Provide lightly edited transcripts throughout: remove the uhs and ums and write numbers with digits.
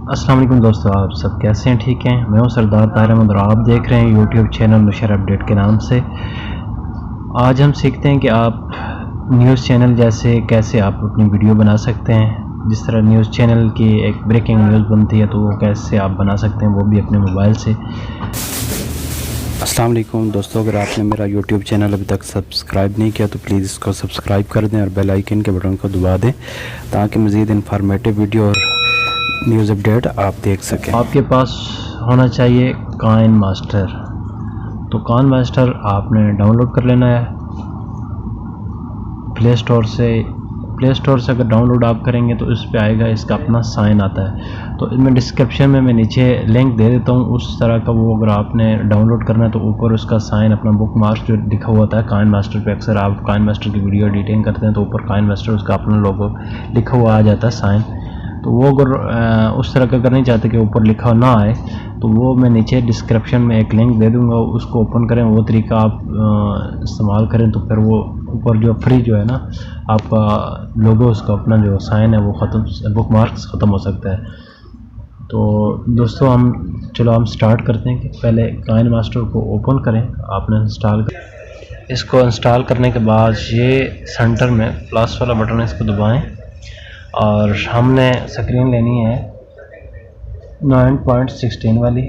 अस्सलाम वालेकुम दोस्तों, आप सब कैसे हैं? ठीक हैं। मैं हूं सरदार ताहिर अहमद और आप देख रहे हैं यूट्यूब चैनल नुशैर अपडेट के नाम से। आज हम सीखते हैं कि आप न्यूज़ चैनल जैसे कैसे आप अपनी वीडियो बना सकते हैं। जिस तरह न्यूज़ चैनल की एक ब्रेकिंग न्यूज़ बनती है तो वो कैसे आप बना सकते हैं, वो भी अपने मोबाइल से। अस्सलाम वालेकुम दोस्तों, अगर आपने मेरा यूट्यूब चैनल अभी तक सब्सक्राइब नहीं किया तो प्लीज़ इसको सब्सक्राइब कर दें और बेल आइकन के बटन को दबा दें ताकि मज़ीद इन्फॉर्मेटिव वीडियो और न्यूज़ अपडेट आप देख सकें। आपके पास होना चाहिए काइन मास्टर। तो काइन मास्टर आपने डाउनलोड कर लेना है प्ले स्टोर से अगर डाउनलोड आप करेंगे तो इस पे आएगा, इसका अपना साइन आता है। तो इसमें डिस्क्रिप्शन में मैं नीचे लिंक दे देता हूँ उस तरह का। वो अगर आपने डाउनलोड करना है तो ऊपर उसका साइन अपना बुक मार्क जो लिखा हुआ था काइन मास्टर पे, अक्सर आप काइन मास्टर की वीडियो एडिटिंग करते हैं तो ऊपर काइन मास्टर उसका अपना लोगो लिखा हुआ आ जाता है साइन। तो वो अगर उस तरह का अगर नहीं चाहते कि ऊपर लिखा ना आए तो वो मैं नीचे डिस्क्रिप्शन में एक लिंक दे दूंगा, उसको ओपन करें, वो तरीका आप इस्तेमाल करें तो फिर वो ऊपर जो फ्री जो है ना आपका लोगो, उसका अपना जो साइन है वो ख़त्म, बुक मार्क्स ख़त्म हो सकता है। तो दोस्तों हम स्टार्ट करते हैं कि पहले काइन मास्टर को ओपन करें। आपने इसको इंस्टॉल करने के बाद ये सेंटर में प्लस वाला बटन है, इसको दबाएं और हमने स्क्रीन लेनी है 9.16 वाली,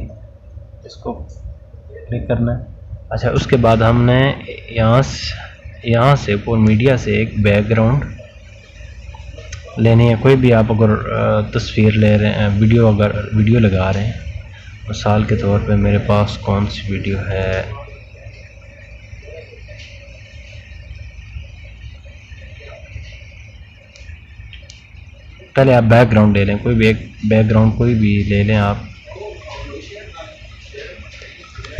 इसको क्लिक करना है। अच्छा, उसके बाद हमने यहाँ से पूर्ण मीडिया से एक बैकग्राउंड लेनी है। कोई भी आप अगर तस्वीर ले रहे हैं, वीडियो लगा रहे हैं, मिसाल के तौर पे मेरे पास कौन सी वीडियो है, पहले आप बैकग्राउंड ले लें, कोई भी एक बैकग्राउंड कोई भी ले लें आप।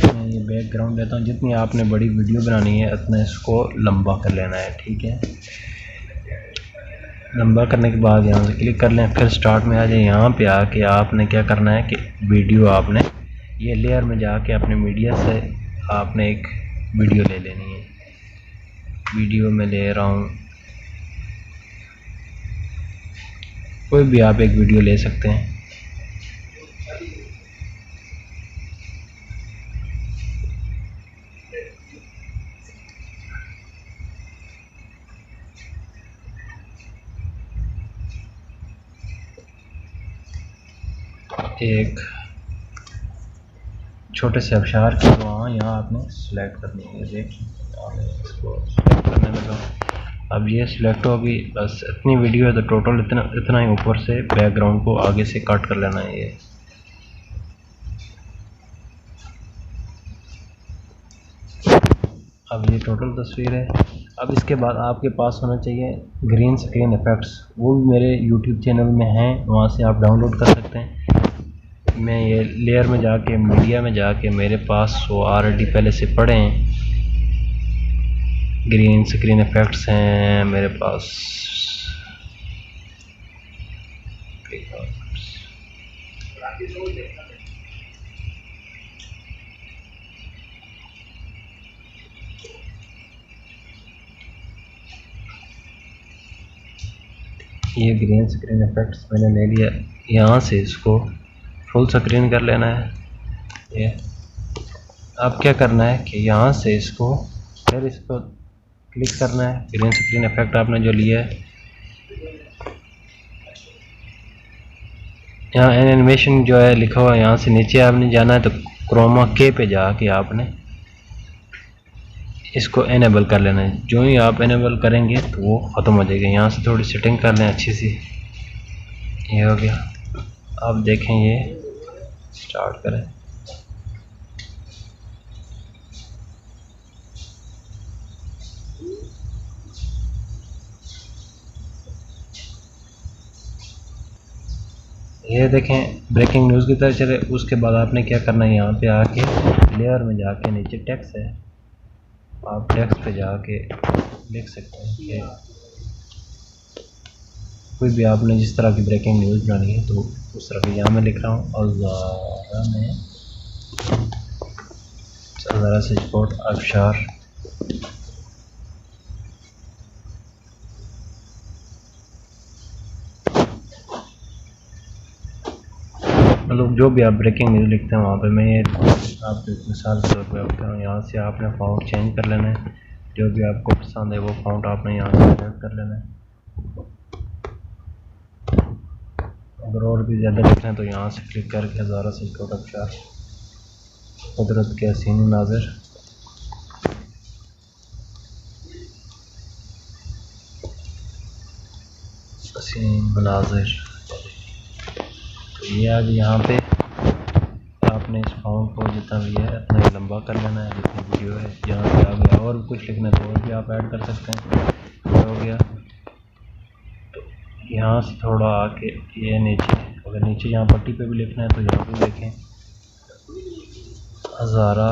मैं ये बैकग्राउंड लेता हूँ। जितनी आपने बड़ी वीडियो बनानी है उतना इसको लंबा कर लेना है, ठीक है। लंबा करने के बाद यहाँ से क्लिक कर लें, फिर स्टार्ट में आ जाए। यहाँ पे आके आपने क्या करना है कि वीडियो आपने ये लेयर में जाके अपने मीडिया से आपने एक वीडियो ले लेनी है। वीडियो में ले रहा हूँ, कोई भी आप एक वीडियो ले सकते हैं। एक छोटे से अबशार की दुआ यहाँ आपने सेलेक्ट करनी है। देखिए इसको सेलेक्ट करने लगा, अब ये सिलेक्ट होगी। बस इतनी वीडियो है तो टोटल इतना ही ऊपर से बैकग्राउंड को आगे से कट कर लेना है। ये अब ये टोटल तस्वीर है। अब इसके बाद आपके पास होना चाहिए ग्रीन स्क्रीन इफ़ेक्ट्स, वो भी मेरे यूट्यूब चैनल में हैं, वहाँ से आप डाउनलोड कर सकते हैं। मैं ये लेयर में जाके मीडिया में जाके मेरे पास वो ऑलरेडी पहले से पड़े हैं, ग्रीन स्क्रीन इफ़ेक्ट्स हैं मेरे पास। ये ग्रीन स्क्रीन इफ़ेक्ट्स मैंने ले लिया। यहाँ से इसको फुल स्क्रीन कर लेना है। ये अब क्या करना है कि यहाँ से इसको फिर इसको क्लिक करना है। ग्रीन स्क्रीन इफ़ेक्ट आपने जो लिया है, यहाँ एनिमेशन जो है लिखा हुआ है, यहाँ से नीचे आपने जाना है तो क्रोमा के पे जाके आपने इसको इनेबल कर लेना है। जो ही आप इनेबल करेंगे तो वो ख़त्म हो जाएगा। यहाँ से थोड़ी सेटिंग कर लें अच्छी सी, ये हो गया। अब देखें, ये स्टार्ट करें। ये देखें ब्रेकिंग न्यूज़ की तरह चले। उसके बाद आपने क्या करना है, यहाँ पे आके लेयर में जाके नीचे टेक्स्ट है, आप टेक्स्ट पे जाके लिख सकते हैं कि कोई भी आपने जिस तरह की ब्रेकिंग न्यूज़ बनानी है तो उस तरह की। यहाँ मैं लिख रहा हूँ ज़रा से रिपोर्ट अबशार। जो भी आप ब्रेकिंग न्यूज़ लिखते हैं वहाँ पे मैं ये आपको मिसाल के तौर पर आपका यहाँ से आपने फ़ॉन्ट चेंज कर लेना है। जो भी आपको पसंद है वो फ़ॉन्ट आपने यहाँ से सेलेक्ट कर लेना है। अगर और भी ज़्यादा लिखना है तो यहाँ से क्लिक करके हज़ारा से कोट अबशार कुदरत के हसीन नाज़िर हसीन मनाज़िर, तो ये आज यहाँ पे आपने इस फ़ॉन्ट को जितना भी है अपना लंबा कर लेना है। जितनी वीडियो है यहाँ से आ गया, और कुछ लिखना है तो और भी आप ऐड कर सकते हैं। हो गया, तो यहाँ से थोड़ा आके ये नीचे, अगर नीचे यहाँ पट्टी पे भी लिखना है तो यहाँ पे देखें हज़ारा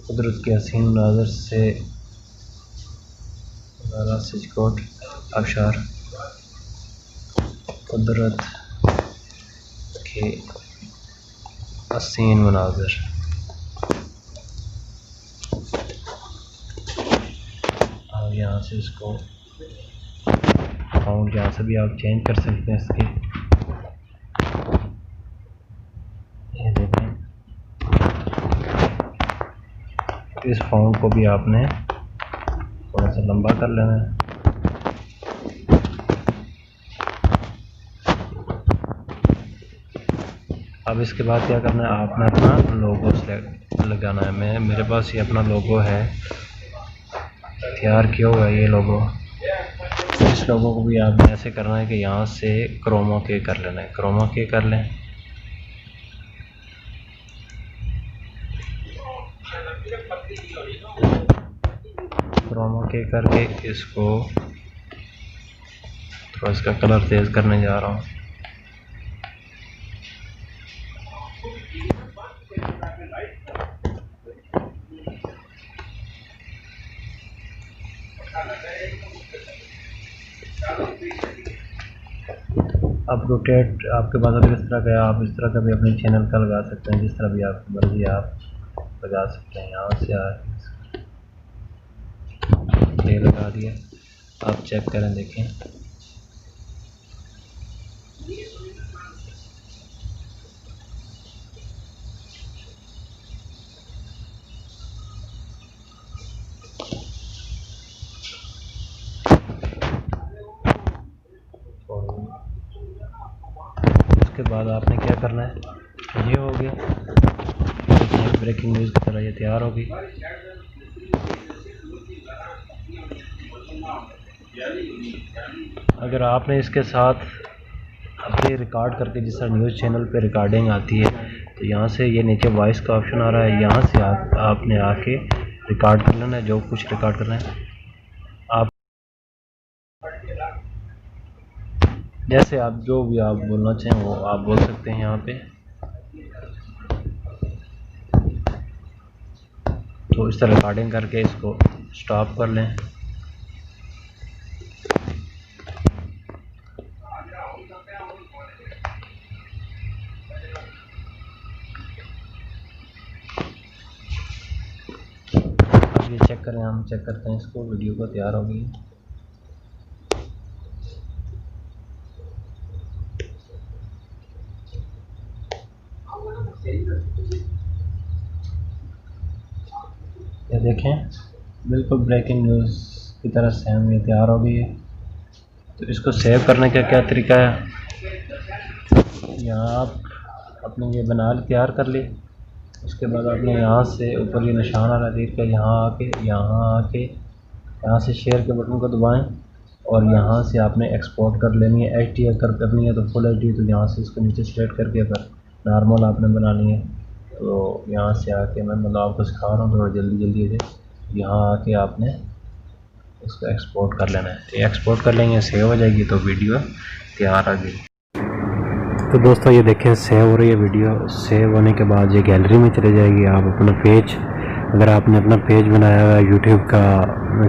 कुदरत के हसीन नाज़र से हज़ारा सिजकोट अबशार कुदरत के हसीन मनाज़िर। और यहाँ से इसको फ़ॉन्ट यहाँ से भी आप चेंज कर सकते हैं इसके। ये देखें, इस फ़ॉन्ट को भी आपने थोड़ा सा लंबा कर लेना है। अब इसके बाद क्या करना है, आपने अपना लोगो सेलेक्ट लगाना है। मेरे पास ये अपना लोगो है तैयार किया हुआ है, ये लोगो। इस लोगो को भी आपने ऐसे करना है कि यहाँ से क्रोमा के कर लेना है। क्रोमा के कर लें, क्रोमा के करके इसको थोड़ा इसका कलर तेज़ करने जा रहा हूँ। अब रोटेट आपके पास अगर इस तरह का है, आप इस तरह का भी अपने चैनल का लगा सकते हैं, जिस तरह भी आपकी मर्जी आप लगा सकते हैं। यहाँ से ये लगा दिया, आप चेक करें, देखें उसके बाद आपने क्या करना है, ये हो गया ब्रेकिंग न्यूज़ की तरह ये तैयार होगी। अगर आपने इसके साथ अपने रिकॉर्ड करके, जिस तरह न्यूज़ चैनल पे रिकॉर्डिंग आती है, तो यहाँ से ये नीचे वॉइस का ऑप्शन आ रहा है, यहाँ से आपने आके रिकॉर्ड कर लेना है जो कुछ रिकॉर्ड करना है। आप जैसे आप जो भी आप बोलना चाहें वो आप बोल सकते हैं यहाँ पे। तो इस तरह रिकॉर्डिंग करके इसको स्टॉप कर लें। अब ये चेक करें, हम चेक करते हैं इसको, वीडियो को तैयार हो गई। ये देखें बिल्कुल ब्रेकिंग न्यूज़ की तरह सेम ये तैयार हो गई है। तो इसको सेव करने का क्या तरीका है, यहाँ आप अपने ये बना तैयार कर ली। उसके बाद आपने यहाँ से ऊपर ये निशान आ रहा है, देख कर यहाँ से शेयर के बटन को दबाएं और यहाँ से आपने एक्सपोर्ट कर लेनी है। HD अगर करनी है तो फुल HD, तो यहाँ से इसको नीचे सेलेक्ट करके फिर नॉर्मल आपने बनानी है। तो यहाँ से आके मैं मतलब आपको सिखा रहा हूँ थोड़ा जल्दी से, यहाँ आके आपने इसको एक्सपोर्ट कर लेना है। एक्सपोर्ट कर लेंगे, सेव हो जाएगी, तो वीडियो तैयार आ गई। तो दोस्तों ये देखें सेव हो रही है वीडियो। सेव होने के बाद ये गैलरी में चले जाएगी। आप अपना पेज, अगर आपने अपना पेज बनाया हुआ है यूट्यूब का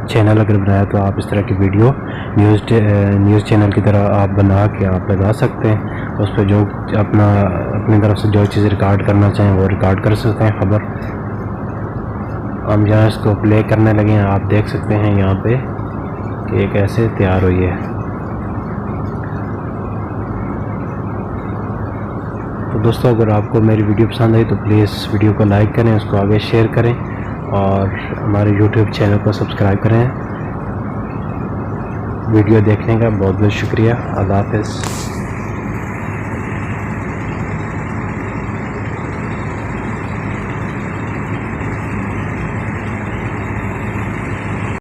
चैनल अगर बनाया, तो आप इस तरह की वीडियो न्यूज़ चैनल की तरह आप बना के आप लगा सकते हैं। उस पर जो अपनी तरफ से जो चीज़ रिकॉर्ड करना चाहें वो रिकॉर्ड कर सकते हैं। खबर हम जहाँ इसको प्ले करने लगे हैं, आप देख सकते हैं यहाँ पे कि एक ऐसे तैयार हुई है। दोस्तों अगर आपको मेरी वीडियो पसंद आई तो प्लीज़ वीडियो को लाइक करें, उसको आगे शेयर करें और हमारे यूट्यूब चैनल को सब्सक्राइब करें। वीडियो देखने का बहुत बहुत शुक्रिया। अल्लाह हाफ़िज़।